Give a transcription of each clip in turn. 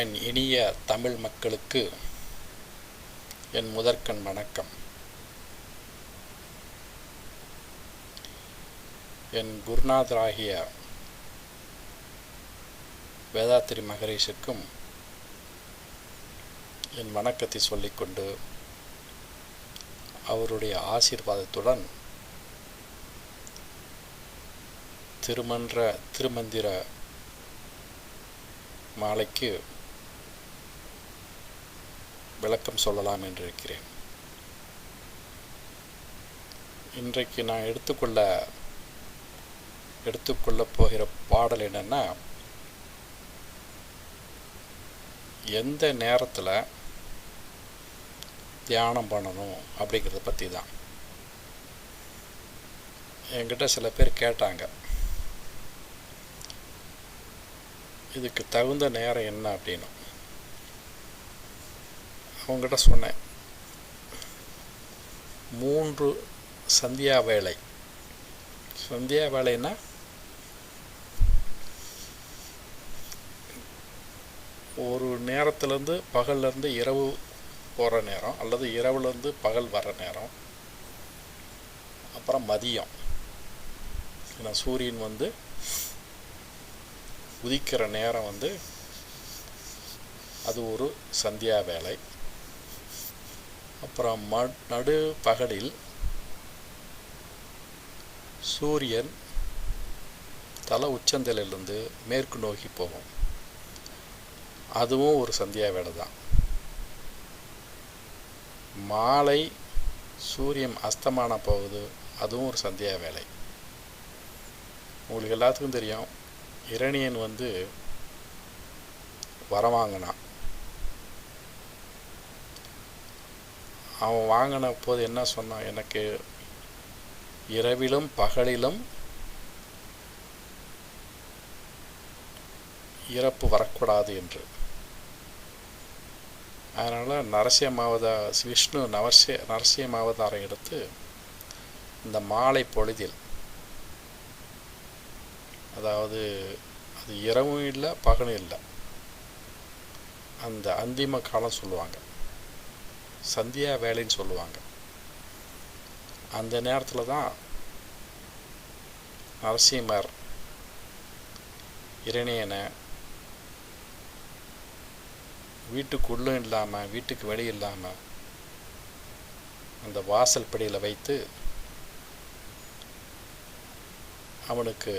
என் இனிய தமிழ் மக்களுக்கு என் முதற்கண் வணக்கம். என் குருநாதராகிய வேதாத்திரி மகரிஷிக்கும் என் வணக்கத்தை சொல்லிக்கொண்டு அவருடைய ஆசீர்வாதத்துடன் திருமந்திர மாலைக்கு விளக்கம் சொல்லலாம் என்று இருக்கிறேன். இன்றைக்கு நான் எடுத்துக்கொள்ளப் போகிற பாடல் என்னன்னா, எந்த நேரத்தில் தியானம் பண்ணணும் அப்படிங்கிறத பற்றி தான். என்கிட்ட சில பேர் கேட்டாங்க, இதுக்கு தகுந்த நேரம் என்ன அப்படின்னு. அவங்ககிட்ட சொன்னேன், 3 சந்தியா வேளை. சந்தியா வேளைன்னா ஒரு நேரத்துலேருந்து பகல்லேருந்து இரவு போகிற நேரம், அல்லது இரவுலேருந்து பகல் வர நேரம், அப்புறம் மதியம். ஏன்னா சூரியன் உதிக்கிற நேரம் அது ஒரு சந்தியா வேளை. அப்புறம் நடு பகலில் சூரியன் தலை உச்சந்தலையிலிருந்து மேற்கு நோக்கி போகும், அதுவும் ஒரு சந்தியா வேளை தான். மாலை சூரியன் அஸ்தமானம் போகுது, அதுவும் ஒரு சந்தியா வேளை. உங்களுக்கு எல்லாத்துக்கும் தெரியும், இரணியன் வரம் வாங்கினான். அவன் வாங்கின போது என்ன சொன்னான், எனக்கு இரவிலும் பகலிலும் இறப்பு வரக்கூடாது என்று. அதனால் விஷ்ணு நரசிம்ம எடுத்து இந்த மாலை பொழுதில், அதாவது அது இரவும் இல்லை பகலும் இல்லை, அந்த அந்திம காலம் சொல்லுவாங்க, சந்தியா வேலைன்னு சொல்லுவாங்க. அந்த நேரத்தில் தான் நரசிம்மர் இரணியனை வீட்டுக்குள்ளும் இல்லாமல் வீட்டுக்கு வெளியே இல்லாமல் அந்த வாசல் படியில் வைத்து அவனுக்கு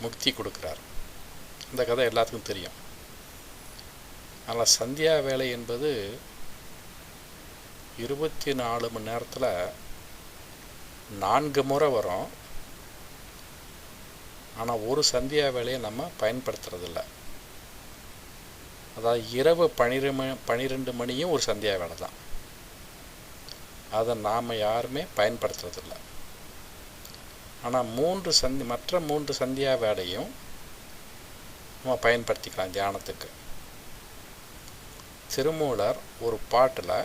முக்தி கொடுக்குறார். இந்த கதை எல்லாத்துக்கும் தெரியும். ஆனால் சந்தியா வேலை என்பது 24 மணி நேரத்தில் 4 முறை வரும். ஆனால் ஒரு சந்தியா வேலையை நம்ம பயன்படுத்துறதில்ல. அதாவது இரவு 12 மணியும் ஒரு சந்தியா வேலை தான். அதை நாம் யாருமே பயன்படுத்துறதில்ல. ஆனால் மற்ற 3 சந்தியா வேலையும் நம்ம பயன்படுத்திக்கலாம் தியானத்துக்கு. திருமூலர் ஒரு பாட்டில்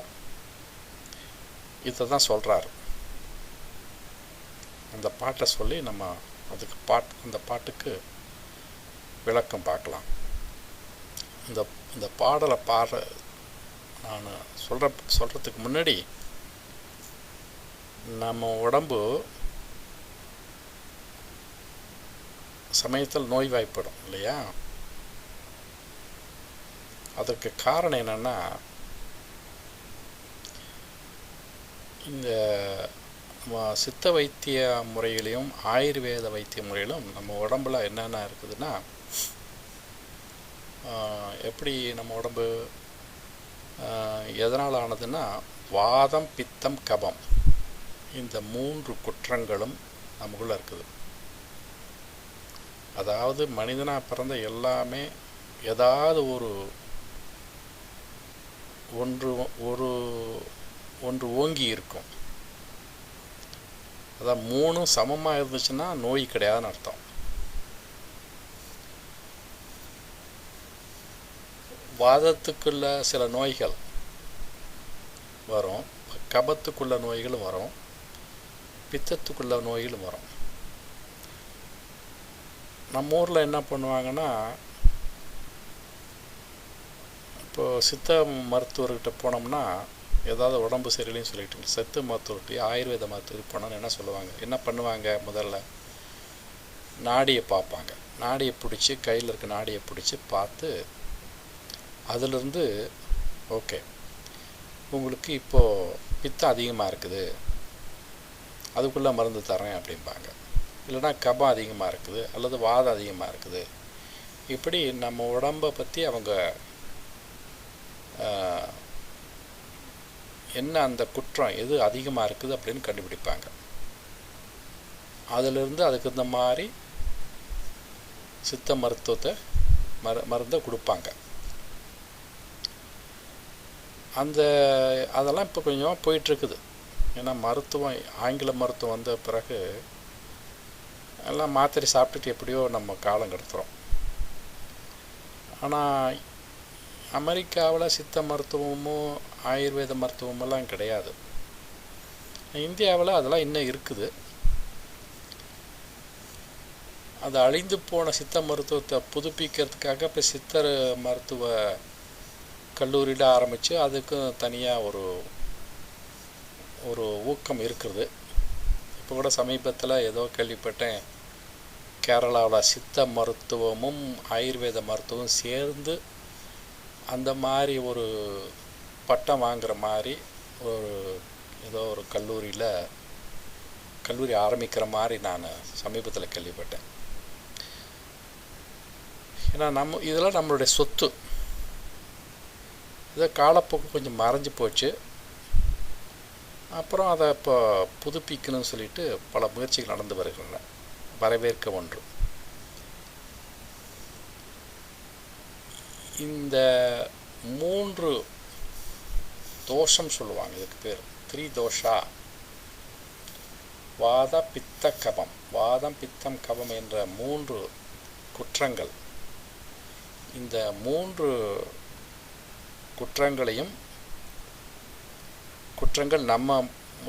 இதை தான் சொல்கிறார். அந்த பாட்டை சொல்லி நம்ம அந்த பாட்டுக்கு விளக்கம் பார்க்கலாம். இந்த பாடலை நான் சொல்கிறதுக்கு முன்னாடி, நம்ம உடம்பு சமயத்தில் நோய்வாய்ப்படும் இல்லையா? அதற்கு காரணம் என்னென்னா, இந்த சித்த வைத்திய முறையிலையும் ஆயுர்வேத வைத்திய முறையிலும் நம்ம உடம்புல என்னென்ன இருக்குதுன்னா, எப்படி நம்ம உடம்பு எதனால் ஆனதுன்னா, வாதம் பித்தம் கபம், இந்த 3 குற்றங்களும் நமக்குள்ளே இருக்குது. அதாவது மனிதனாக பிறந்த எல்லாமே ஏதாவது ஒன்று ஓங்கி இருக்கும். அதான் 3 சமமாக இருந்துச்சுன்னா நோய் கிடையாதுன்னு அர்த்தம். வாதத்துக்குள்ள சில நோய்கள் வரும், கபத்துக்குள்ள நோய்களும் வரும், பித்தத்துக்குள்ள நோய்களும் வரும். நம்ம ஊரில் என்ன பண்ணுவாங்கன்னா, இப்போது சித்த மருத்துவர்கிட்ட போனோம்னா ஏதாவது உடம்பு சரியில்லைன்னு சொல்லிட்டு சித்த மருத்துவர்கிட்ட ஆயுர்வேத மருத்துவருக்கு போனோன்னு என்ன சொல்லுவாங்க, என்ன பண்ணுவாங்க, முதல்ல நாடியை பார்ப்பாங்க. நாடியை பிடிச்சி, கையில் இருக்க நாடியை பிடிச்சி பார்த்து அதிலிருந்து ஓகே உங்களுக்கு இப்போது பித்தம் அதிகமாக இருக்குது, அதுக்குள்ளே மருந்து தரேன் அப்படிம்பாங்க. இல்லைனா கபம் அதிகமாக இருக்குது அல்லது வாதம் அதிகமாக இருக்குது. இப்படி நம்ம உடம்பை பற்றி அவங்க என்ன அந்த குற்றம் எது அதிகமாக இருக்குது அப்படின்னு கண்டுபிடிப்பாங்க. அதிலிருந்து அதுக்கு இந்த மாதிரி சித்த மருத்துவத்தை மருந்தை கொடுப்பாங்க. அதெல்லாம் இப்போ கொஞ்சம் போயிட்டுருக்குது. ஏன்னா மருத்துவம், ஆங்கில மருத்துவம் வந்த பிறகு எல்லாம் மாத்திரை சாப்பிட்டுட்டு எப்படியோ நம்ம காலம் கடத்துகிறோம். ஆனால் அமெரிக்காவில் சித்த மருத்துவமும் ஆயுர்வேத மருத்துவமெல்லாம் கிடையாது. இந்தியாவில் அதெல்லாம் இன்னும் இருக்குது. அது அழிந்து போன சித்த மருத்துவத்தை புதுப்பிக்கிறதுக்காக இப்போ சித்தர் மருத்துவ கல்லூரியில் ஆரம்பித்து அதுக்கும் தனியாக ஒரு ஊக்கம் இருக்கிறது. இப்போ கூட சமீபத்தில் ஏதோ கேள்விப்பட்டேன், கேரளாவில் சித்த மருத்துவமும் ஆயுர்வேத மருத்துவமும் சேர்ந்து அந்த மாதிரி ஒரு பட்டம் வாங்குகிற மாதிரி ஏதோ ஒரு கல்லூரி ஆரம்பிக்கிற மாதிரி நான் சமீபத்தில் கேள்விப்பட்டேன். ஏன்னா இதெல்லாம் நம்மளுடைய சொத்து. இதை காலப்போக்கு கொஞ்சம் மறைஞ்சு போச்சு. அப்புறம் அதை இப்போ புதுப்பிக்கணும்னு சொல்லிட்டு பல முயற்சிகள் நடந்து வருகின்றன. வரவேற்க ஒன்று. இந்த 3 தோஷம் சொல்லுவாங்க, இதுக்கு பேர் 3 தோஷா. வாத பித்த கபம், வாதம் பித்தம் கபம் என்ற 3 குற்றங்கள். இந்த 3 குற்றங்கள்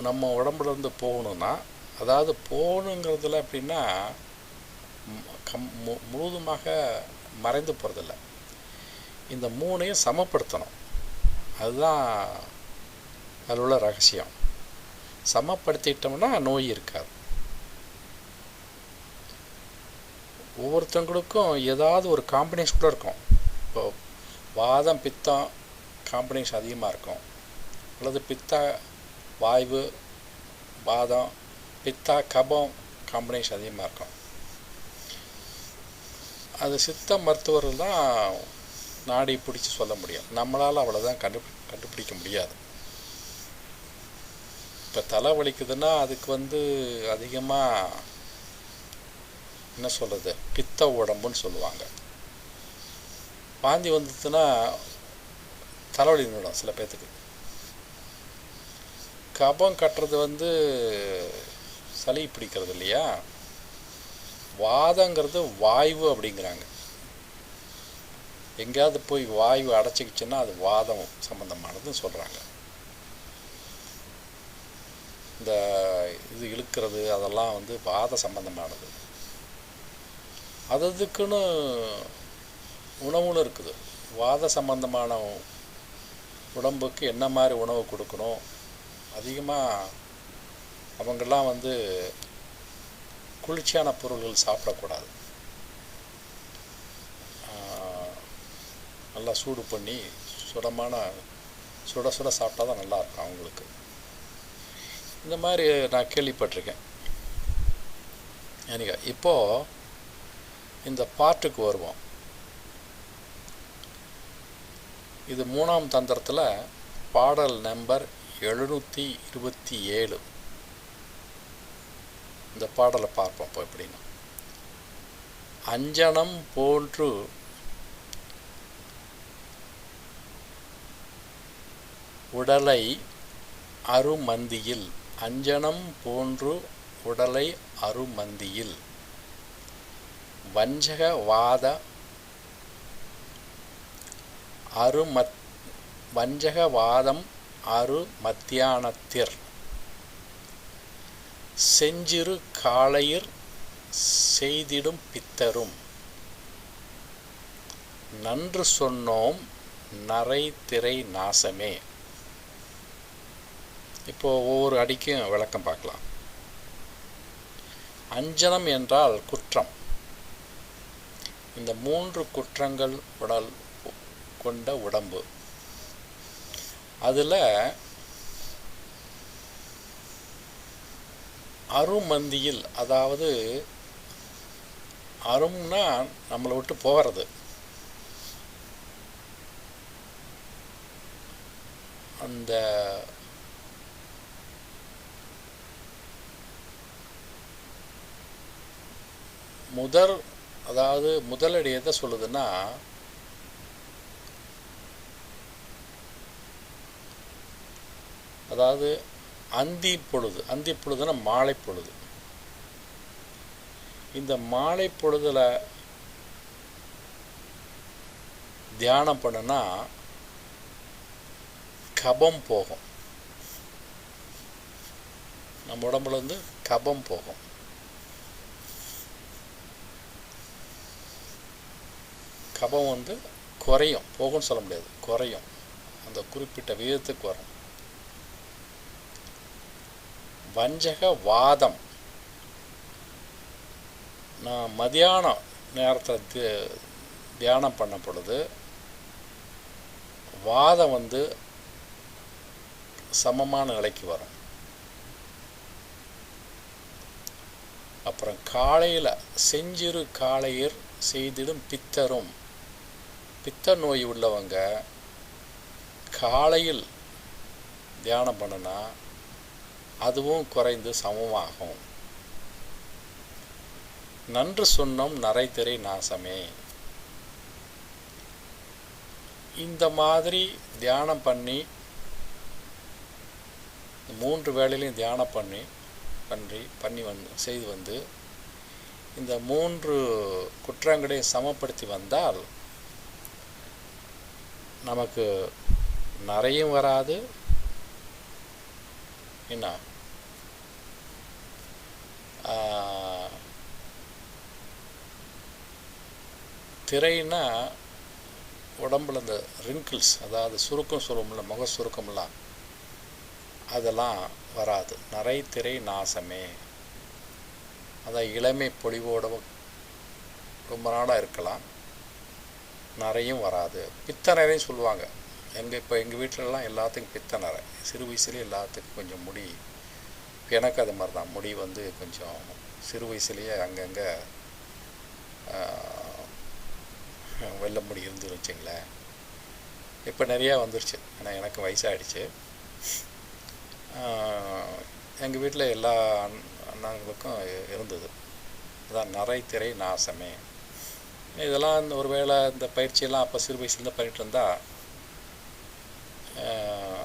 நம்ம உடம்புலேருந்து போகணுன்னா, அதாவது போகணுங்கிறதுல எப்படின்னா முழுதுமாக மறைந்து போகிறதில்ல. இந்த 3ஐயும் சமப்படுத்தணும். அதுதான் அதில் உள்ள ரகசியம். சமப்படுத்திட்டோம்னா நோய் இருக்காது. ஒவ்வொருத்தவங்களுக்கும் ஏதாவது ஒரு காம்பினேஷன் கூட இருக்கும். இப்போ வாதம் பித்தம் காம்பினேஷன் அதிகமாக இருக்கும், அல்லது பித்த வாய்வு வாதம் பித்தா கபம் காம்பினேஷன் அதிகமாக இருக்கும். அது சித்த மருத்துவர்கள் தான் நாடி பிடிச்சி சொல்ல முடியும். நம்மளால் அவ்வளோதான் கண்டுபிடிக்க முடியாது. இப்போ தலை வலிக்குதுன்னா அதுக்கு அதிகமாக என்ன சொல்கிறது, பித்த உடம்புன்னு சொல்லுவாங்க. வாந்தி வந்ததுன்னா தலைவலி நின்றுடும் சில பேர்த்துக்கு. கபம் கட்டுறது சளி பிடிக்கிறது இல்லையா. வாதங்கிறது வாய்வு அப்படிங்கிறாங்க. எங்கேயாவது போய் வாய்வு அடைச்சிக்கிச்சுன்னா அது வாதம் சம்பந்தமானதுன்னு சொல்கிறாங்க. இந்த இது இழுக்கிறது அதெல்லாம் வாத சம்பந்தமானது. அதுக்குன்னு உணவுன்னு இருக்குது. வாத சம்பந்தமான உடம்புக்கு என்ன மாதிரி உணவு கொடுக்கணும், அதிகமாக அவங்கெல்லாம் குளிர்ச்சியான பொருள்கள் சாப்பிடக்கூடாது. நல்லா சூடு பண்ணி சுட சுட சாப்பிட்டா தான் நல்லாயிருக்கும் அவங்களுக்கு. இந்த மாதிரி நான் கேள்விப்பட்டிருக்கேன். எனக்கு இப்போது இந்த பாட்டுக்கு வருவோம். இது 3ஆம் தந்திரத்தில் பாடல் நம்பர் 727. இந்த பாடலை பார்ப்போம். இப்போ எப்படின்னா, அஞ்சனம் போன்று உடலை அருமந்தியில், அஞ்சனம் போன்று உடலை அருமந்தியில் வஞ்சக வாத வஞ்சகவாதம் அரு மத்தியானத்திற் செஞ்சிறு காளையிற் செய்திடும் பித்தரும் நன்று சொன்னோம் நரை திரை நாசமே. இப்போது ஒவ்வொரு அடிக்கும் விளக்கம் பார்க்கலாம். அஞ்சனம் என்றால் குற்றம். இந்த 3 குற்றங்கள் உடல் கொண்ட உடம்பு. அதில் அருமந்தியில், அதாவது அரும்னா நம்மளை விட்டு போகிறது, அந்த அதாவது முதலடி எதை சொல்லுதுன்னா, அதாவது அந்தி பொழுதுனா மாலை பொழுது. இந்த மாலை பொழுதுல தியானம் பண்ணுனா கபம் போகும், நம்ம உடம்புல இருந்து கபம் போகும். கபம் குறையும், போகும்னு சொல்ல முடியாது, குறையும், அந்த குறிப்பிட்ட விகிதத்துக்கு வரும். வஞ்சக வாதம், நான் மதியானம் நேரத்தில் தியானம் பண்ண பொழுது வாதம் சமமான நிலைக்கு வரும். அப்புறம் காலையில் செஞ்சிரு காலையர் செய்திடும் பித்தரும், பித்த நோய் உள்ளவங்க காலையில் தியானம் பண்ணுனா அதுவும் குறைந்து சமமாகும். நன்று சொன்னோம் நரைத்திரை நாசமே. இந்த மாதிரி தியானம் பண்ணி 3 வேளையிலையும் தியானம் பண்ணி செய்து இந்த 3 குற்றங்களையும் சமப்படுத்தி வந்தால் நமக்கு நரையும் வராது. என்ன திரைன்னா உடம்புல இந்த ரிங்கிள்ஸ், அதாவது சுருக்கம் சொல்லுவோம்ல, முக சுருக்கம்லாம், அதெல்லாம் வராது. நரை திரை நாசமே. அதான் இளமை பொலிவோட ரொம்ப நாளாக இருக்கலாம், நிறையும் வராது. பித்த நிறையும் சொல்லுவாங்க. இப்போ எங்கள் வீட்டிலலாம் எல்லாத்துக்கும் பித்த நிறை. சிறு வயசுலேயே எல்லாத்துக்கும் கொஞ்சம் முடி, எனக்கு அது மாதிரி தான், முடி கொஞ்சம் சிறு வயசுலேயே அங்கங்கே வெள்ளை முடி இருந்து வச்சுங்களேன். இப்போ நிறையா வந்துருச்சு, ஆனால் எனக்கு வயசாகிடுச்சு. எங்கள் வீட்டில் எல்லா அண்ணாங்களுக்கும் இருந்தது. அதான் நரை திரை நாசமே. இதெல்லாம் ஒரு வேளை இந்த பயிற்சியெல்லாம் அப்போ சிறு வயசுலேருந்து பண்ணிட்டு இருந்தால்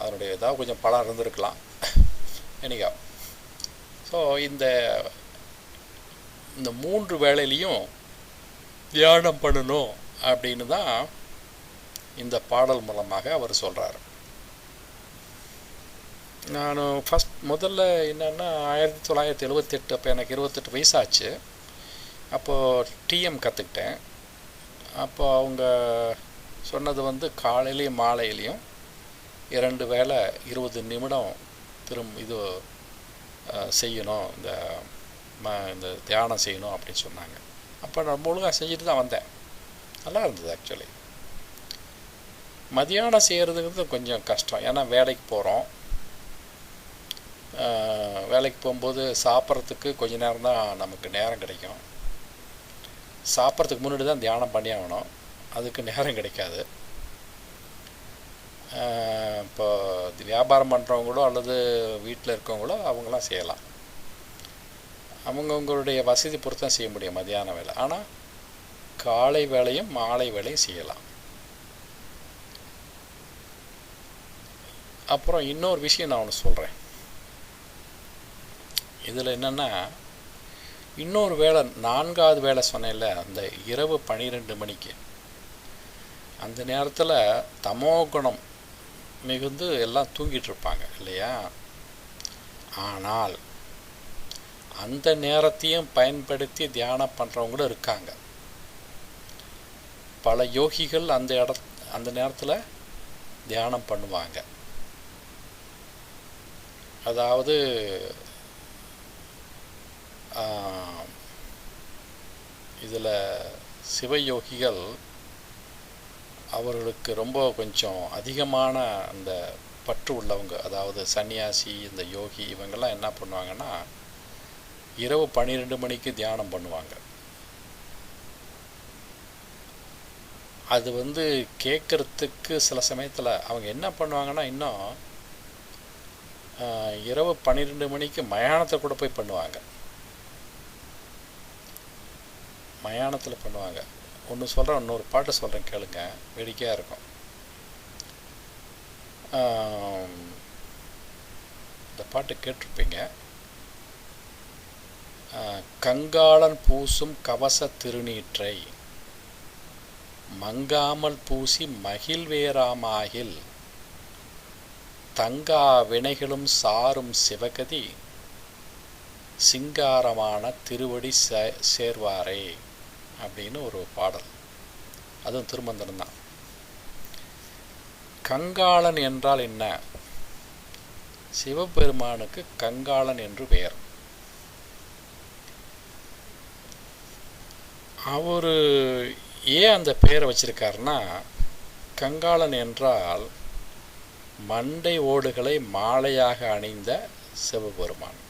அதனுடைய ஏதாவது கொஞ்சம் பலம் இருந்திருக்கலாம். எனிகா, ஸோ இந்த 3 வேளையிலையும் தியானம் பண்ணணும் அப்படின்னு தான் இந்த பாடல் மூலமாக அவர் சொல்கிறார். நான் முதல்ல என்னென்னா 1978, அப்போ எனக்கு 28 வயசாச்சு. அப்போது டிஎம் கற்றுக்கிட்டேன். அப்போ அவங்க சொன்னது காலையிலையும் மாலையிலையும் 2 வேளை 20 நிமிடம் செய்யணும், இந்த தியானம் செய்யணும் அப்படின்னு சொன்னாங்க. அப்போ நான் ஒழுங்காக செஞ்சுட்டு தான் வந்தேன். நல்லா இருந்தது. ஆக்சுவலி மதியானம் செய்கிறதுங்கிறது கொஞ்சம் கஷ்டம். ஏன்னா வேலைக்கு போகிறோம். வேலைக்கு போகும்போது சாப்பிட்றதுக்கு கொஞ்ச நேரம் தான் நமக்கு நேரம் கிடைக்கும். சாப்பிட்றதுக்கு முன்னாடி தான் தியானம் பண்ணி ஆகணும், அதுக்கு நேரம் கிடைக்காது. இப்போ வியாபாரம் பண்ணுறவங்களோ அல்லது வீட்டில் இருக்கவங்களோ அவங்களாம் செய்யலாம். அவங்கவுங்களுடைய வசதி பொறுத்து தான் செய்ய முடியும் மதியான வேலை. ஆனால் காலை வேலையும் மாலை வேலையும் செய்யலாம். அப்புறம் இன்னொரு விஷயம் நான் ஒன்று சொல்கிறேன். இதில் என்னென்னா, இன்னொரு வேலை 4வது வேலை சொன்னேன்ல, அந்த இரவு 12 மணிக்கு, அந்த நேரத்தில் தமோகுணம் மிகுந்து எல்லாம் தூங்கிட்டு இருப்பாங்க இல்லையா? ஆனால் அந்த நேரத்தையும் பயன்படுத்தி தியானம் பண்ணுறவங்களும் இருக்காங்க. பல யோகிகள் அந்த நேரத்தில் தியானம் பண்ணுவாங்க. அதாவது இதில் சிவயோகிகள் அவர்களுக்கு ரொம்ப கொஞ்சம் அதிகமான அந்த பற்று உள்ளவங்க, அதாவது சன்னியாசி, இந்த யோகி, இவங்கெல்லாம் என்ன பண்ணுவாங்கன்னா இரவு 12 மணிக்கு தியானம் பண்ணுவாங்க. அது கேட்குறதுக்கு சில சமயத்தில் அவங்க என்ன பண்ணுவாங்கன்னா இன்னும் இரவு 12 மணிக்கு மயானத்தை கூட போய் பண்ணுவாங்க. மயானத்தில் பண்ணுவாங்க. ஒன்று சொல்கிறேன், இன்னொரு பாட்டு சொல்கிறேன் கேளுங்க, வேடிக்கையாக இருக்கும். இந்த பாட்டு கேட்டிருப்பீங்க. கங்காளன் பூசும் கவச திருநீற்றை மங்காமல் பூசி மகிழ்வேராமாகில் தங்கா வினைகளும் சாரும் சிவகதி சிங்காரமான திருவடி சேர்வாரே அப்படின்னு ஒரு பாடல். அதுவும் திருமந்திரம் தான். கங்காளன் என்றால் என்ன? சிவபெருமானுக்கு கங்காளன் என்று பெயர். அவர் ஏன் அந்த பெயரை வச்சிருக்காருன்னா, கங்காளன் என்றால் மண்டை ஓடுகளை மாலையாக அணிந்த சிவபெருமான்.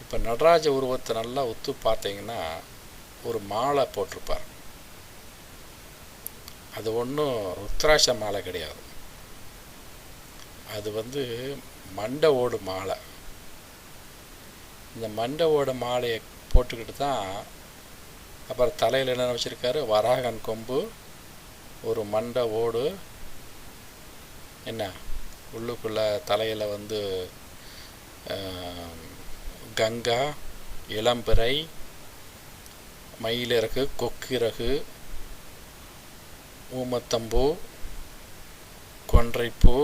இப்போ நடராஜ உருவத்தை நல்லா ஒத்து பார்த்தீங்கன்னா ஒரு மாலை போட்டிருப்பார். அது ஒன்றும் ருத்ராட்ச மாலை கிடையாது, அது மண்டை ஓடு மாலை. இந்த மண்டை ஓடு மாலையை போட்டுக்கிட்டு தான் அப்புறம் தலையில் என்ன வச்சுருக்காரு, வராகன் கொம்பு, ஒரு மண்டை ஓடு, என்ன உள்ளுக்குள்ளே தலையில் கங்கா, இளம்பிறை, மயிலிறகு, கொக்கிறகு, ஊமத்தம்பூ, கொன்றைப்பூ,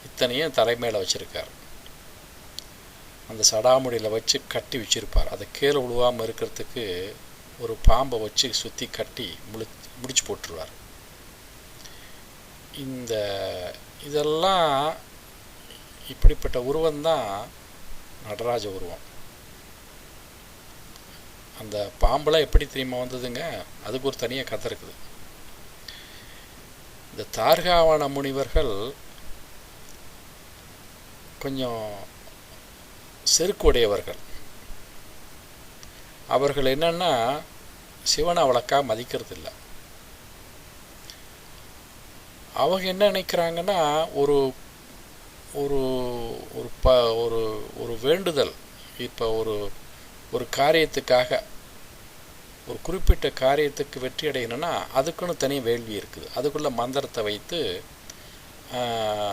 இத்தனையும் தலைமையில் வச்சுருக்கார். அந்த சடாமுடியில் வச்சு கட்டி வச்சுருப்பார். அதை கீழே விழுவாமல் இருக்கிறதுக்கு ஒரு பாம்பை வச்சு சுற்றி கட்டி முடிச்சு போட்டுருவார். இதெல்லாம் இப்படிப்பட்ட உருவம்தான் நடராஜ உருவம். அந்த பாம்பெல்லாம் எப்படி தெரியுமா வந்ததுங்க? அதுக்கு ஒரு தனியாக கதை இருக்குது. இந்த தார்காவண முனிவர்கள் கொஞ்சம் செருக்குடையவர்கள். அவர்கள் என்னன்னா சிவனை அவ்வளோக்கா மதிக்கிறது இல்லை. அவங்க என்ன நினைக்கிறாங்கன்னா ஒரு ஒரு ஒரு ஒரு வேண்டுதல், இப்போ ஒரு காரியத்துக்காக, ஒரு குறிப்பிட்ட காரியத்துக்கு வெற்றி அடையணும்னா அதுக்குன்னு தனி வேள்வி இருக்குது. அதுக்குள்ளே மந்திரத்தை வைத்து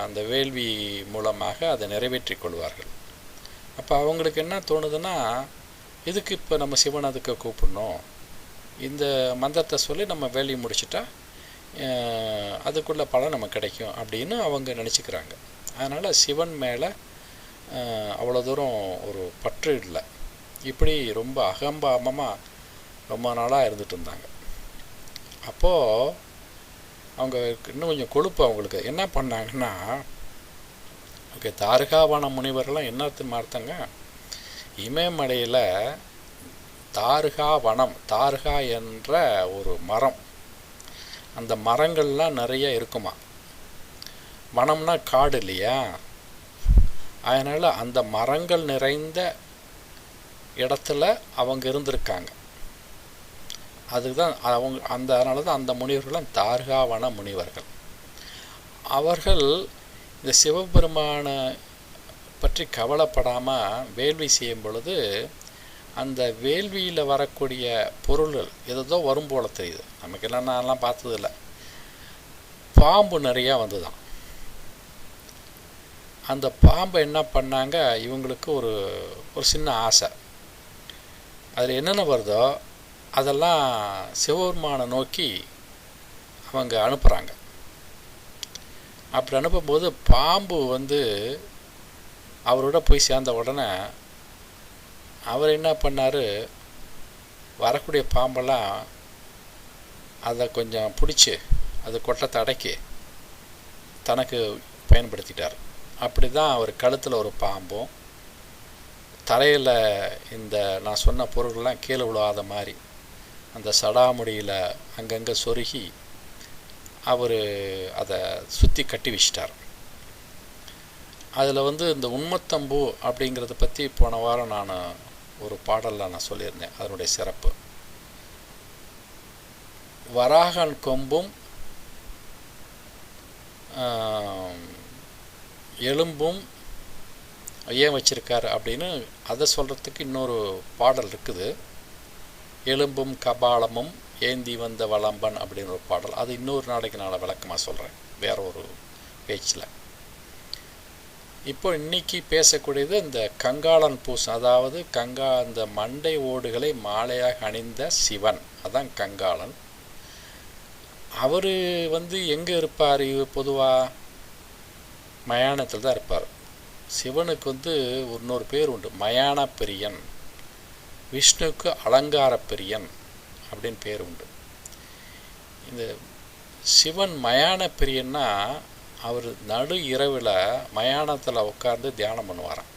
அந்த வேள்வி மூலமாக அதை நிறைவேற்றி கொள்வார்கள். அப்போ அவங்களுக்கு என்ன தோணுதுன்னா, இதுக்கு இப்போ நம்ம சிவன் அதுக்கு கூப்பிடணும், இந்த மந்திரத்தை சொல்லி நம்ம வேலையை முடிச்சுட்டா அதுக்குள்ள பலன் நமக்கு கிடைக்கும் அப்படின்னு அவங்க நினச்சிக்கிறாங்க. அதனால் சிவன் மேலே அவ்வளோ தூரம் ஒரு பற்று இல்லை. இப்படி ரொம்ப அகம்பாவமாக ரொம்ப நாளாக இருந்துட்டு இருந்தாங்க. அப்போது அவங்க இன்னும் கொஞ்சம் கொழுப்பு அவங்களுக்கு என்ன பண்ணாங்கன்னா, ஓகே, தார்காவன முனிவர்கள்லாம் என்ன மார்த்தாங்க, இமயமலையில் தார்காவனம், தார்கா என்ற ஒரு மரம், அந்த மரங்கள்லாம் நிறைய இருக்குமா. வனம்னா காடு இல்லையா, அதனால் அந்த மரங்கள் நிறைந்த இடத்துல அவங்க இருந்திருக்காங்க. அதுதான் அதனால தான் அந்த முனிவர்களும் தார்காவன முனிவர்கள். அவர்கள் இந்த சிவபெருமானை பற்றி கவலைப்படாமல் வேள்வி செய்யும் பொழுது அந்த வேள்வியில் வரக்கூடிய பொருள்கள் ஏதோ வரும் போல தெரியுது. நமக்கு என்னென்னலாம் பார்த்ததில்ல. பாம்பு நிறையா வந்துதான். அந்த பாம்பை என்ன பண்ணாங்க, இவங்களுக்கு ஒரு சின்ன ஆசை. அதில் என்னென்ன வருதோ அதெல்லாம் சிவபெருமானை நோக்கி அவங்க அனுப்புகிறாங்க. அப்படி அனுப்பும்போது பாம்பு அவரோட போய் சேர்ந்த உடனே அவர் என்ன பண்ணார், வரக்கூடிய பாம்பெல்லாம் அதை கொஞ்சம் பிடிச்சி அது கொட்டத்தை அடக்கி தனக்கு பயன்படுத்திட்டார். அப்படி தான் அவர் கழுத்தில் ஒரு பாம்பும் தரையில் இந்த நான் சொன்ன பொருள்கள்லாம் கீழே விழாத மாதிரி அந்த சடாமுடியில் அங்கங்கே சொருகி அவர் அதை சுற்றி கட்டி வச்சிட்டார். அதில் இந்த உண்மத்தம்பூ அப்படிங்கிறத பற்றி போன வாரம் நான் ஒரு பாடலில் நான் சொல்லியிருந்தேன். அதனுடைய சிறப்பு வராகன் கொம்பும் எலும்பும் ஏன் வச்சிருக்காரு அப்படின்னு அதை சொல்கிறதுக்கு இன்னொரு பாடல் இருக்குது. எலும்பும் கபாலமும் ஏந்தி வந்த வளம்பன் அப்படின்னு ஒரு பாடல். அது இன்னொரு நாளைக்கு நான் விளக்கமாக சொல்கிறேன் வேற ஒரு பேச்சில். இப்போ இன்னைக்கு பேசக்கூடியது இந்த கங்காளன் பூசம், அதாவது அந்த மண்டை ஓடுகளை மாலையாக அணிந்த சிவன், அதான் கங்காளன். அவர் எங்கே இருப்பார்? பொதுவாக மயானத்தில் தான் இருப்பார். சிவனுக்கு இன்னொரு பேர் உண்டு, மயான பிரியன். விஷ்ணுவுக்கு அலங்கார பிரியன் அப்படின்னு பேர் உண்டு. இந்த சிவன் மயான பிரியன்னா அவர் நடு இரவில் மயானத்தில் உட்கார்ந்து தியானம் பண்ணுவாராம்.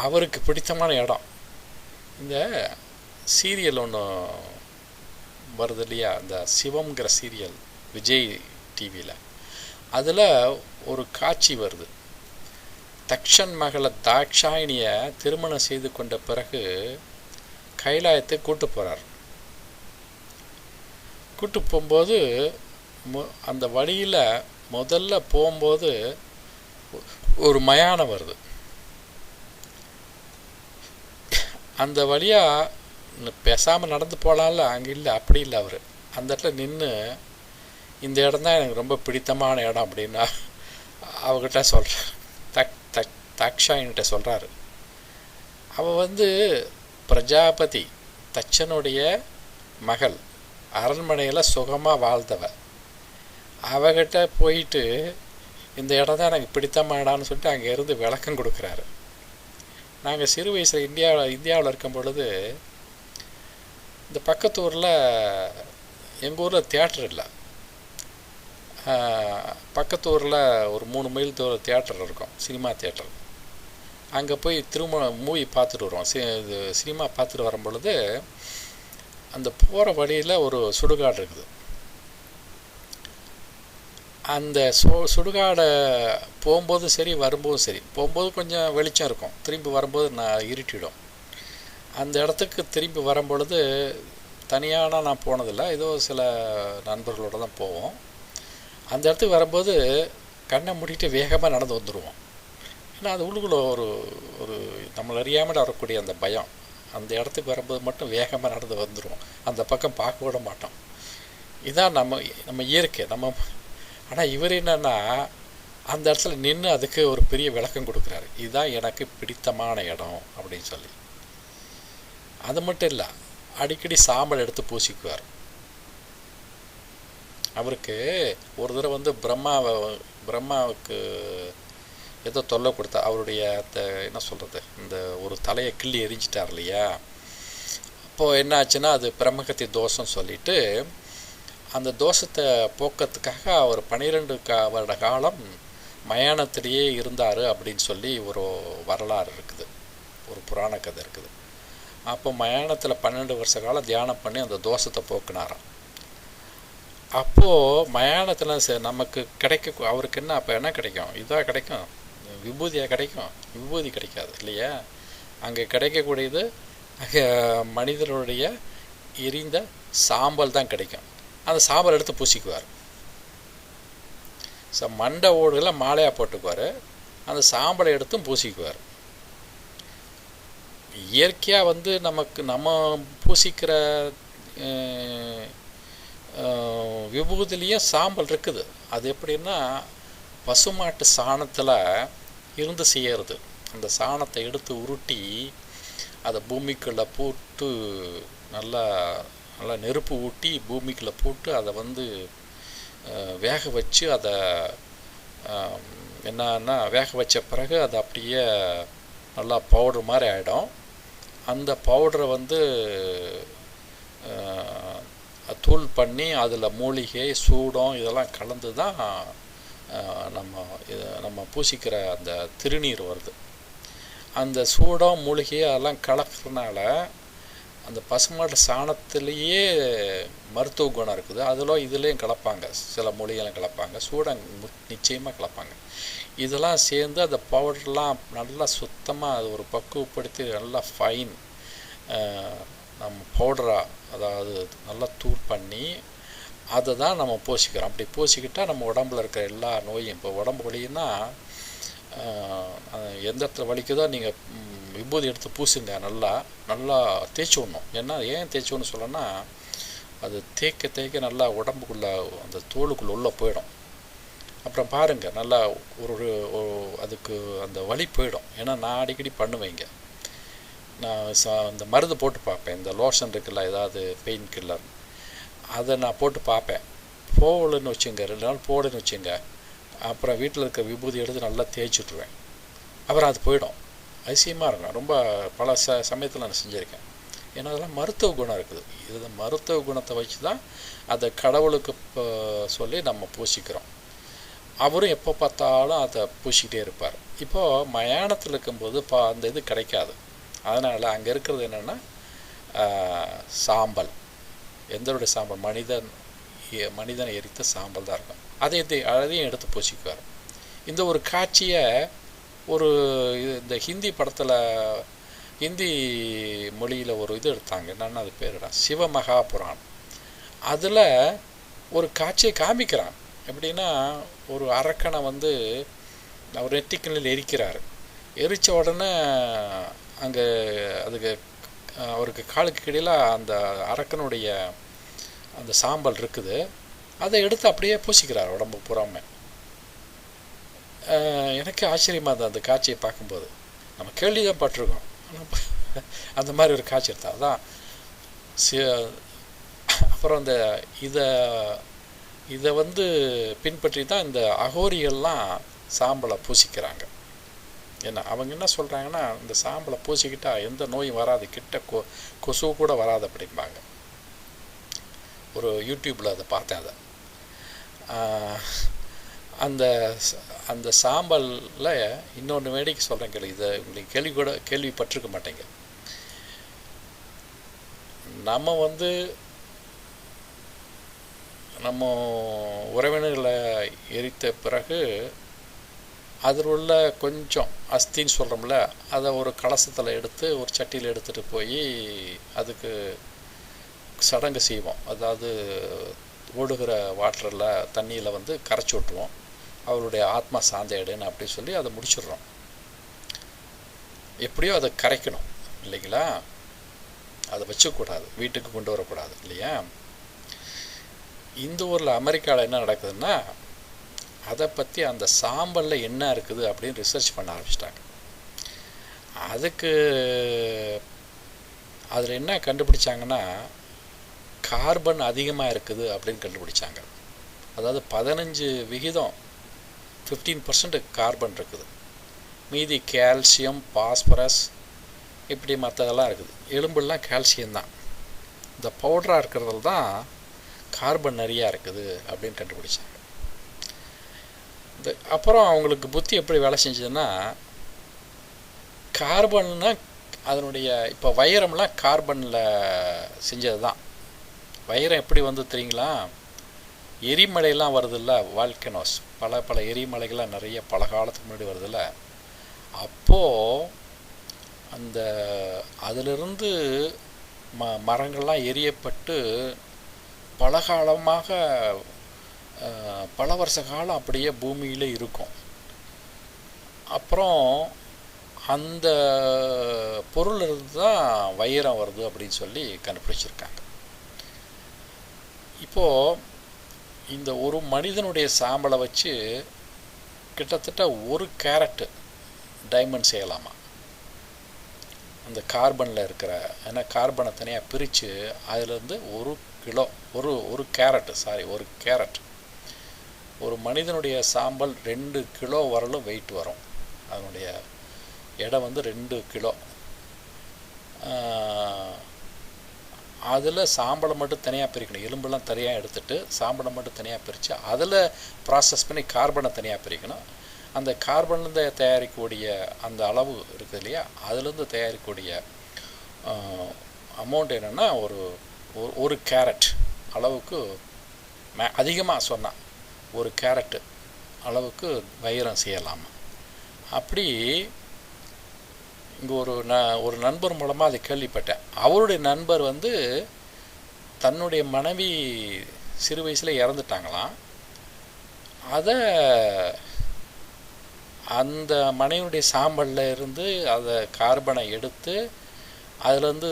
அவருக்கு பிடித்தமான இடம் இந்த சீரியல் ஒன்று வருது இல்லையா, இந்த சிவம்ங்கிற சீரியல் விஜய் டிவியில். அதில் ஒரு காட்சி வருது. தக்ஷன் மகளை தாட்சாயினியை திருமணம் செய்து கொண்ட பிறகு கைலாயத்தை கூட்டு போகிறார். கூட்டு போகும்போது அந்த வழியில் முதல்ல போகும்போது ஒரு மயானம் வருது. அந்த வழியாக பேசாமல் நடந்து போகலாம்ல, அங்கே இல்லை, அப்படி இல்லை. அவர் அந்த இடத்துல நின்று இந்த இடம் தான் எனக்கு ரொம்ப பிடித்தமான இடம் அப்படின்னா அவகிட்ட சொல்கிறார். தாக்ஷாயின்கிட்ட சொல்கிறாரு. அவள் பிரஜாபதி தச்சனுடைய மகள், அரண்மனையில் சுகமாக வாழ்ந்தவ. அவகிட்ட போயிட்டு இந்த இடம் தான் எனக்கு பிடித்தமான இடம்னு சொல்லிட்டு அங்கேருந்து விளக்கம் கொடுக்குறாரு. நாங்கள் சிறு வயசில் இந்தியாவில் இருக்கும் பொழுது இந்த பக்கத்து ஊரில், எங்கள் ஊரில் தியேட்டர் இல்லை, பக்கத்து ஊரில் ஒரு 3 மைல் தூரம் தியேட்டர் இருக்கும், சினிமா தியேட்டர். அங்கே போய் மூவி பார்த்துட்டு வருவோம். சினிமா பார்த்துட்டு வரும் பொழுது அந்த போகிற வழியில் ஒரு சுடுகாடு இருக்குது. அந்த சுடுகாடை போகும்போதும் சரி வரும்போதும் சரி, போகும்போது கொஞ்சம் வெளிச்சம் இருக்கும், திரும்பி வரும்போது இருட்டிடும். அந்த இடத்துக்கு திரும்பி வரும்பொழுது தனியாக நான் போனதில்லை, ஏதோ சில நண்பர்களோடு தான் போவோம். அந்த இடத்துக்கு வரும்போது கண்ணை மூடிட்டு வேகமாக நடந்து வந்துடுவோம். ஏன்னா அது உள்ளுக்குள்ள ஒரு நம்மளை அறியாமல் வரக்கூடிய அந்த பயம், அந்த இடத்துக்கு வரும்போது மட்டும் வேகமாக நடந்து வந்துடுவோம், அந்த பக்கம் பார்க்க விட மாட்டோம். இதுதான் நம்ம இயற்கை நம்ம. ஆனால் இவர் என்னன்னா அந்த இடத்துல நின்று அதுக்கு ஒரு பெரிய விளக்கம் கொடுக்குறாரு. இதுதான் எனக்கு பிடித்தமான இடம் அப்படின்னு சொல்லி. அது மட்டும் இல்லை, அடிக்கடி சாம்பல் எடுத்து பூசிக்குவார். அவருக்கு ஒரு தடவை பிரம்மாவுக்கு ஏதோ தொல்லை கொடுத்தா, அவருடைய அந்த என்ன சொல்கிறது, இந்த ஒரு தலையை கிள்ளி எரிஞ்சிட்டார் இல்லையா. அப்போது என்ன ஆச்சுன்னா அது பிரம்மகத்தி தோஷம் சொல்லிட்டு அந்த தோஷத்தை போக்கிறதுக்காக அவர் 12 வருட காலம் மயானத்திலேயே இருந்தார் அப்படின்னு சொல்லி ஒரு வரலாறு இருக்குது, ஒரு புராண கதை இருக்குது. அப்போ மயானத்தில் 12 வருஷ காலம் தியானம் பண்ணி அந்த தோஷத்தை போக்குனாராம். அப்போது மயானத்தில் நமக்கு கிடைக்க, அவருக்கு என்ன அப்போ என்ன கிடைக்கும்? இதாக கிடைக்கும், விபூதியாக கிடைக்கும்? விபூதி கிடைக்காது இல்லையா. அங்கே கிடைக்கக்கூடியது அங்கே மனிதனுடைய எரிந்த சாம்பல் தான் கிடைக்கும். அந்த சாம்பல் எடுத்து பூசிக்குவார். மண்டை ஓடுகளை மாலையாக போட்டுக்குவார், அந்த சாம்பலை எடுத்தும் பூசிக்குவார். இயற்கையாக நம்ம பூசிக்கிற விபூதிலையும் சாம்பல் இருக்குது. அது எப்படின்னா பசுமாட்டு சாணத்தில் இருந்து செய்யறது. அந்த சாணத்தை எடுத்து உருட்டி அதை பூமிக்குள்ளே போட்டு நல்லா நல்லா நெருப்பு ஊட்டி பூமிக்குள்ளே போட்டு அதை வேக வச்சு, அதை என்னன்னா வேக வச்ச பிறகு அது அப்படியே நல்லா பவுடர் மாதிரி ஆகிடும். அந்த பவுடரை வந்து தூள் பண்ணி அதில் மூலிகை சூடம் இதெல்லாம் கலந்து தான் நம்ம பூசிக்கிற அந்த திருநீர் வருது. அந்த சூடம் மூலிகை அதெல்லாம் கலக்கிறதுனால அந்த பசுமாட்டு சாணத்துலேயே மருத்துவ குணம் இருக்குது. அதில் இதுலேயும் கலப்பாங்க, சில மூலிகைலாம் கலப்பாங்க, சூடம் நிச்சயமாக கலப்பாங்க. இதெல்லாம் சேர்ந்து அந்த பவுடர்லாம் நல்லா சுத்தமாக அது ஒரு பக்குவப்படுத்தி நல்லா ஃபைன் நம்ம பவுடராக, அதாவது நல்லா தூள் பண்ணி அதை தான் நம்ம பூசிக்கிறோம். அப்படி பூசிக்கிட்டால் நம்ம உடம்புல இருக்கிற எல்லா நோயும், இப்போ உடம்பு வலின்னா எந்த இடத்துல வலிக்குதோ நீங்கள் விபூதி எடுத்து பூசுங்க, நல்லா நல்லா தேய்ச்சி விடணும். ஏன் தேய்ச்சி விடணும் சொல்லணும்னா, அது தேய்க்க தேய்க்க நல்லா உடம்புக்குள்ளே அந்த தோலுக்குள்ளே உள்ளே போயிடும். அப்புறம் பாருங்கள் நல்லா ஒரு அதுக்கு அந்த வலி போயிடும். ஏன்னா நான் அடிக்கடி பண்ணுவேங்க, நான் இந்த மருந்து போட்டு பார்ப்பேன், இந்த லோஷன் இருக்குல்ல ஏதாவது பெயின் கில்லர், அதை நான் போட்டு பார்ப்பேன். போகலன்னு வச்சுங்க, 2 நாள் போகலன்னு வச்சுங்க, அப்புறம் வீட்டில் இருக்க விபூதி எடுத்து நல்லா தேய்ச்சிட்ருவேன். அப்புறம் அது போயிடும். அதிசயமாக இருக்கும். ரொம்ப பல சமயத்தில் நான் செஞ்சுருக்கேன். ஏன்னா அதெல்லாம் மருத்துவ குணம் இருக்குது. இது மருத்துவ குணத்தை வச்சு தான் அதை கடவுளுக்கு சொல்லி நம்ம பூசிக்கிறோம். அவரும் எப்போ பார்த்தாலும் அதை பூசிக்கிட்டே இருப்பார். இப்போது மயானத்தில் இருக்கும்போது அந்த இது கிடைக்காது. அதனால் அங்கே இருக்கிறது என்னென்னா சாம்பல், எந்தோடைய சாம்பல், மனிதனை எரித்த சாம்பல் தான் இருக்கும். அதையும் எடுத்து பூசிக்குவார். இந்த ஒரு காட்சியை இந்த ஹிந்தி படத்தில், ஹிந்தி மொழியில் ஒரு இது எடுத்தாங்க, என்னன்னா அது பேருடா சிவமகாபுராணம். அதில் ஒரு காட்சியை காமிக்கிறான். எப்படின்னா, ஒரு அரக்கனை வந்து அவர் நெத்திக்கண்ணில் எரிக்கிறார். எரித்த உடனே அங்கே அதுக்கு அவருக்கு காலுக்கு கீழே அந்த அரக்கனுடைய அந்த சாம்பல் இருக்குது. அதை எடுத்து அப்படியே பூசிக்கிறார் உடம்பு பூராம. எனக்கு ஆச்சரியமாக இருந்தது அந்த காட்சியை பார்க்கும்போது. நம்ம கேள்வி தான் பட்டிருக்கோம், அந்த மாதிரி ஒரு காட்சி எடுத்தால் தான். அப்புறம் இந்த இதை வந்து பின்பற்றி தான் இந்த அகோரிகள்லாம் சாம்பலை பூசிக்கிறாங்க. ஏன்னா அவங்க என்ன சொல்கிறாங்கன்னா, இந்த சாம்பலை பூசிக்கிட்டால் எந்த நோயும் வராது, கிட்ட கொசு கூட வராது அப்படிம்பாங்க. ஒரு யூடியூப்பில் அதை பார்த்தேன். அதை அந்த சாம்பலில் இன்னொன்று வேடிக்கை சொல்கிறேன் கேள்வி. இதை உங்களுக்கு கேள்விப்பட்டிருக்க மாட்டேங்க. நம்ம வந்து நம்ம உறவினர்களை எரித்த பிறகு அதில் உள்ள கொஞ்சம் அஸ்தின்னு சொல்கிறோம்ல, அதை ஒரு கலசத்தில் எடுத்து ஒரு சட்டியில் எடுத்துகிட்டு போய் அதுக்கு சடங்கு செய்வோம். அதாவது ஓடுகிற வாட்டரில் தண்ணியில் வந்து கரைச்சி விட்டுருவோம். அவருடைய ஆத்மா சாந்தையிடுன்னு அப்படி சொல்லி அதை முடிச்சிடுறோம். எப்படியோ அதை கரைக்கணும் இல்லைங்களா, அதை வச்சக்கூடாது, வீட்டுக்கு கொண்டு வரக்கூடாது இல்லையா. இந்த ஊரில் அமெரிக்காவில் என்ன நடக்குதுன்னா, அதை பற்றி அந்த சாம்பலில் என்ன இருக்குது அப்படின்னு ரிசர்ச் பண்ண ஆரம்பிச்சிட்டாங்க. அதுக்கு அதில் என்ன கண்டுபிடிச்சாங்கன்னா, கார்பன் அதிகமாக இருக்குது அப்படின்னு கண்டுபிடிச்சாங்க. அதாவது 15% கார்பன் இருக்குது, மீதி கால்சியம், பாஸ்பரஸ் இப்படி மற்றதெல்லாம் இருக்குது. எலும்புலாம் கால்சியம் தான். இந்த பவுடராக இருக்கிறதுல தான் கார்பன் நிறையா இருக்குது அப்படின்னு கண்டுபிடிச்சாங்க. அப்புறம் அவங்களுக்கு புத்தி எப்படி வேலை செஞ்சதுன்னா, கார்பன்னா அதனுடைய இப்போ வைரம்லாம் கார்பனில் செஞ்சது தான். வைரம் எப்படி வந்து தெரியுங்களா, எரிமலையெல்லாம் வருதில்ல, வால்கனோஸ், பல எரிமலைகள்லாம் நிறைய பல காலத்துக்கு முன்னாடி வருதில்ல, அப்போது அந்த அதிலிருந்து மரங்கள்லாம் எரியப்பட்டு பல காலமாக பல வருஷ காலம் அப்படியே பூமியில் இருக்கும். அப்புறம் அந்த பொருள் இருந்து தான் வைரம் வருது அப்படின்னு சொல்லி கண்டுபிடிச்சிருக்காங்க. இப்போது இந்த ஒரு மனிதனுடைய சாம்பலை வச்சு கிட்டத்தட்ட 1 கேரட் டைமண்ட் செய்யலாமா. அந்த கார்பனில் இருக்கிற, ஏன்னா கார்பனை தனியாக பிரித்து அதிலேருந்து 1 கிலோ, ஒரு கேரட், ஒரு மனிதனுடைய சாம்பல் 2 கிலோ வரலும் வெயிட் வரும். அதனுடைய எடை வந்து 2 கிலோ. அதில் சாம்பலை மட்டும் தனியாக பிரிக்கணும். எலும்பெல்லாம் தனியாக எடுத்துகிட்டு சாம்பலை மட்டும் தனியாக பிரித்து அதில் ப்ராசஸ் பண்ணி கார்பனை தனியாக பிரிக்கணும். அந்த கார்பன்லேருந்து தயாரிக்கக்கூடிய அந்த அளவு இருக்குது இல்லையா, அதுலேருந்து தயாரிக்கக்கூடிய அமௌண்ட் என்னென்னா ஒரு கேரட் அளவுக்கு அதிகமாக சொன்னால் ஒரு கேரட்டு அளவுக்கு வைரம் செய்யலாமா. அப்படி இங்கே ஒரு நண்பர் மூலமாக அதை கேள்விப்பட்டேன். அவருடைய நண்பர் வந்து தன்னுடைய மனைவி சிறு வயசில் இறந்துட்டாங்களாம். அதை அந்த மனைவியுடைய சாம்பலில் இருந்து அதை கார்பனை எடுத்து அதுலேருந்து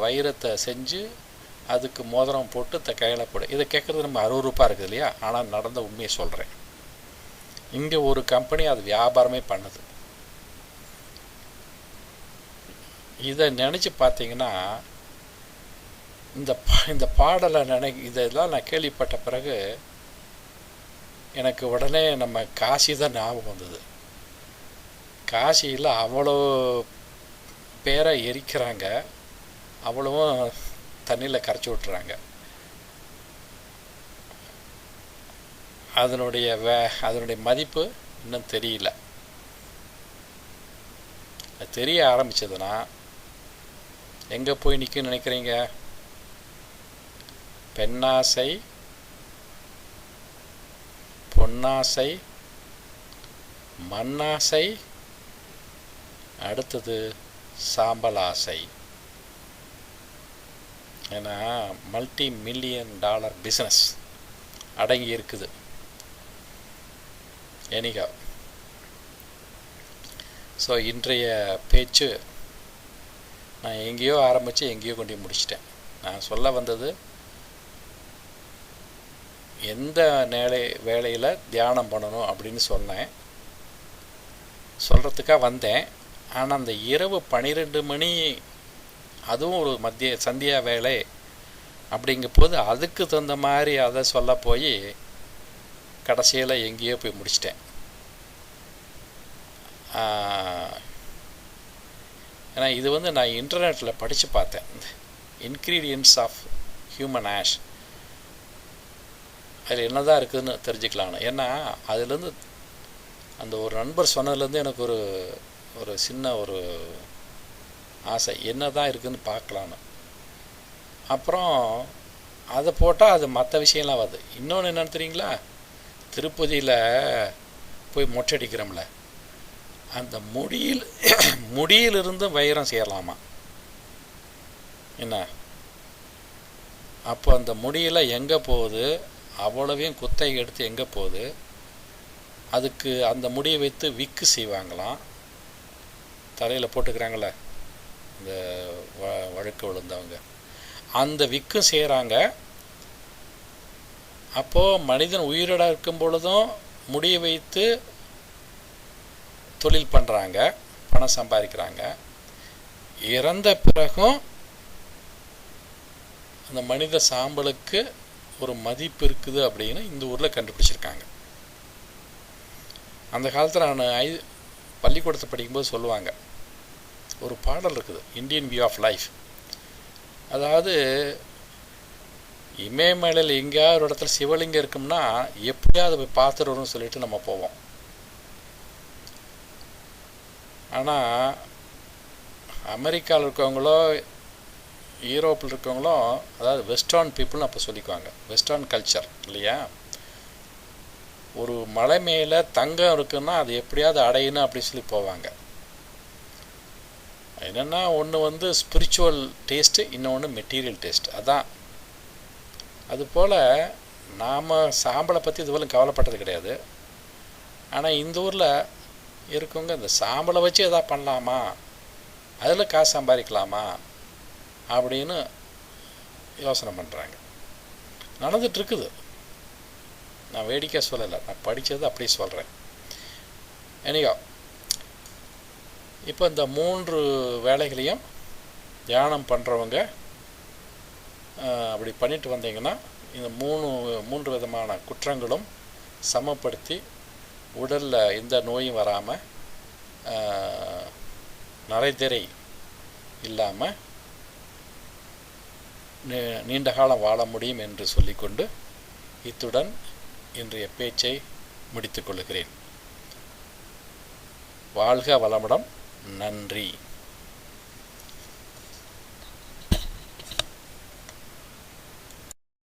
வைரத்தை செஞ்சு அதுக்கு மோதிரம் போட்டு கையில் போடு. இதை கேட்குறது நம்ம அருவருப்பாக இருக்குது இல்லையா, ஆனால் நடந்த உண்மையை சொல்கிறேன். இங்கே ஒரு கம்பெனி அது வியாபாரமே பண்ணுது. இதை நினச்சி பார்த்தீங்கன்னா இந்த பாடலை இதெல்லாம் நான் கேள்விப்பட்ட பிறகு எனக்கு உடனே நம்ம காசி தான் ஞாபகம் வந்தது. காசியில் அவ்வளோ பேரை எரிக்கிறாங்க, அவ்வளவும் தண்ணியில் கரைச்சி விட்டுறாங்க. அதனுடைய மதிப்பு இன்னும் தெரியல. தெரிய ஆரம்பிச்சதுன்னா எங்கே போய் நிற்குன்னு நினைக்கிறீங்க? பெண்ணாசை, பொன்னாசை, மண்ணாசை, அடுத்தது சாம்பலாசை. ஏன்னா $multi-million பிஸ்னஸ் அடங்கி இருக்குது. எனிகா ஸோ இன்றைய பேச்சு நான் எங்கேயோ ஆரம்பித்து எங்கேயோ கொண்டு முடிச்சிட்டேன். நான் சொல்ல வந்தது எந்த வேளையில் தியானம் பண்ணணும் அப்படின்னு சொல்கிறதுக்காக வந்தேன். ஆனால் அந்த இரவு 12 மணி, அதுவும் ஒரு சந்தியா வேலை அப்படிங்கும் போது அதுக்கு தகுந்த மாதிரி அதை சொல்ல போய் கடைசியில் எங்கேயோ போய் முடிச்சிட்டேன். ஏன்னா இது வந்து நான் இன்டர்நெட்டில் படித்து பார்த்தேன். இன்க்ரீடியன்ட்ஸ் ஆஃப் ஹியூமன் ஆஷ், அதில் என்ன தான் இருக்குதுன்னு தெரிஞ்சுக்கலான்னு. ஏன்னா அதுலேருந்து அந்த ஒரு நண்பர் சொன்னதுலேருந்து எனக்கு ஒரு சின்ன ஒரு ஆசை, என்ன தான் இருக்குதுன்னு பார்க்கலான்னு. அப்புறம் அதை போட்டால் அது மற்ற விஷயம்லாம் வருது. இன்னொன்று என்னென்னு தெரியுங்களா, திருப்பதியில் போய் மொட்டை அடிக்கிறோம்ல, அந்த முடியிலிருந்து வைரம் செய்யலாமா என்ன. அப்போ அந்த முடியில் எங்கே போகுது, அவ்வளவையும் குத்தகை எடுத்து எங்கே போகுது, அதுக்கு அந்த முடியை வைத்து விக்கு செய்வாங்களாம். தலையில் போட்டுக்கிறாங்களே இந்த வழுக்கு விழுந்தவங்க, அந்த விக்கும் செய்கிறாங்க. அப்போது மனிதன் உயிரோட இருக்கும் பொழுதும் முடியை வைத்து தொழில் பண்ணுறாங்க, பணம் சம்பாதிக்கிறாங்க. இறந்த பிறகும் அந்த மனித சாம்பலுக்கு ஒரு மதிப்பு இருக்குது அப்படின்னு இந்த ஊரில் கண்டுபிடிச்சிருக்காங்க. அந்த காலத்தில் நான் பள்ளிக்கூடத்தை படிக்கும்போது சொல்லுவாங்க, ஒரு பாடல் இருக்குது, இந்தியன் வியூ ஆஃப் லைஃப். அதாவது இமயமலையில் எங்கேயாவது ஒரு இடத்துல சிவலிங்கம் இருக்கும்னா எப்படியாவது போய் பார்த்துட்டு வரும்னு சொல்லிட்டு நம்ம போவோம். ஆனால் அமெரிக்காவில் இருக்கவங்களோ யூரோப்பில் இருக்கவங்களோ, அதாவது வெஸ்டர்ன் பீப்புள்னு அப்போ சொல்லிக்குவாங்க, வெஸ்டர்ன் கல்ச்சர் இல்லையா, ஒரு மலை மேலே தங்கம் இருக்குன்னா அது எப்படியாவது அடையணும் அப்படின்னு சொல்லி போவாங்க. என்னென்னா ஒன்று வந்து ஸ்பிரிச்சுவல் டேஸ்ட்டு, இன்னொன்று மெட்டீரியல் டேஸ்ட். அதான் அதுபோல் நாம் சாம்பலை பற்றி இதுவரையும் கவலைப்பட்டது கிடையாது. ஆனால் இந்த ஊரில் இருக்கவங்க இந்த சாம்பலை வச்சு எதாவது பண்ணலாமா, அதில் காசு சம்பாதிக்கலாமா அப்படின்னு யோசனை பண்ணுறாங்க. நடந்துகிட்ருக்குது. நான் வேடிக்கை சொல்லலை, நான் படித்தது அப்படியே சொல்கிறேன். எனியோ இப்போ இந்த 3 வேலைகளையும் தியானம் பண்ணுறவங்க அப்படி பண்ணிட்டு வந்தீங்கன்னா இந்த 3 விதமான குற்றங்களும் சமப்படுத்தி உடலில் எந்த நோயும் வராமல் நரைதிரை இல்லாமல் நீண்ட காலம் வாழ முடியும் என்று சொல்லிக்கொண்டு இத்துடன் இன்றைய பேச்சை முடித்துக் கொள்கிறேன். வாழ்க வளமுடன். நன்றி.